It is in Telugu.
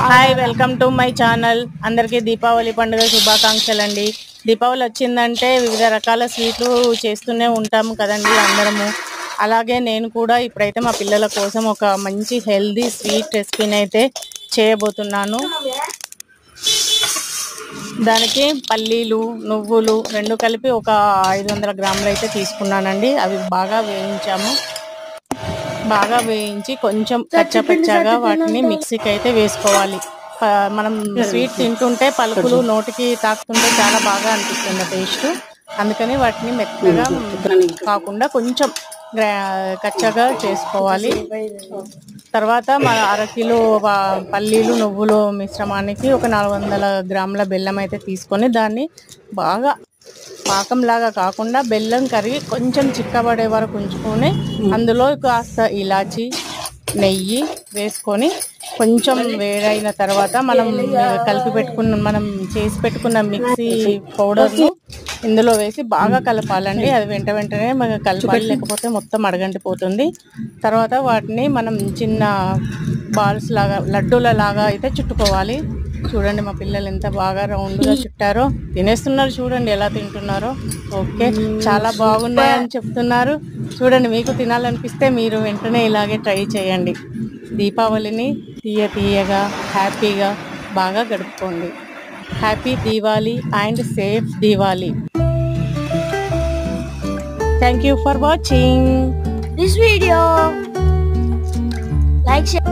Hi welcome to my channel. అందరికీ దీపావళి పండుగ శుభాకాంక్షలు అండి. దీపావళి వచ్చిందంటే వివిధ రకాల స్వీట్లు చేస్తూనే ఉంటాము కదండి అందరము. అలాగే నేను కూడా ఇప్పుడైతే మా పిల్లల కోసం ఒక మంచి హెల్దీ స్వీట్ రెసిపీని అయితే చేయబోతున్నాను. దానికి పల్లీలు నువ్వులు రెండు కలిపి ఒక 500 గ్రాములు అయితే తీసుకున్నానండి. అవి బాగా వేయించి కొంచెం కచ్చపచ్చగా వాటిని మిక్సీకి అయితే వేసుకోవాలి. మనం స్వీట్ తింటుంటే పలుకులు నోటికి తాకుతుంటే చాలా బాగా అనిపిస్తుంది టేస్ట్. అందుకని వాటిని మెత్తగా కాకుండా కొంచెం కచ్చగా చేసుకోవాలి. తర్వాత మన 1/2 కిలో పల్లీలు నువ్వులు మిశ్రమానికి ఒక 400 గ్రాముల బెల్లం అయితే తీసుకొని దాన్ని బాగా పాకంలాగా కాకుండా బెల్లం కరిగి కొంచెం చిక్కబడే వరకు ఉంచుకొని అందులో కాస్త ఇలాచి నెయ్యి వేసుకొని కొంచెం వేడైన తర్వాత మనం చేసి పెట్టుకున్న మిక్సీ పౌడర్ను ఇందులో వేసి బాగా కలపాలండి. అది వెంటనే మనం కలపాలి, లేకపోతే మొత్తం అడగంటిపోతుంది. తర్వాత వాటిని మనం చిన్న బాల్స్ లాగా లడ్డూల లాగా అయితే చుట్టుకోవాలి. చూడండి మా పిల్లలు ఎంత బాగా రౌండ్గా చుట్టారో, తినేస్తున్నారు. చూడండి ఎలా తింటున్నారో. ఓకే, చాలా బాగున్నాయని చెప్తున్నారు. చూడండి, మీకు తినాలనిపిస్తే మీరు వెంటనే ఇలాగే ట్రై చేయండి. దీపావళిని తీయగా హ్యాపీగా బాగా గడుపుకోండి. Happy Diwali and safe Diwali. Thank you for watching this video. Like, share.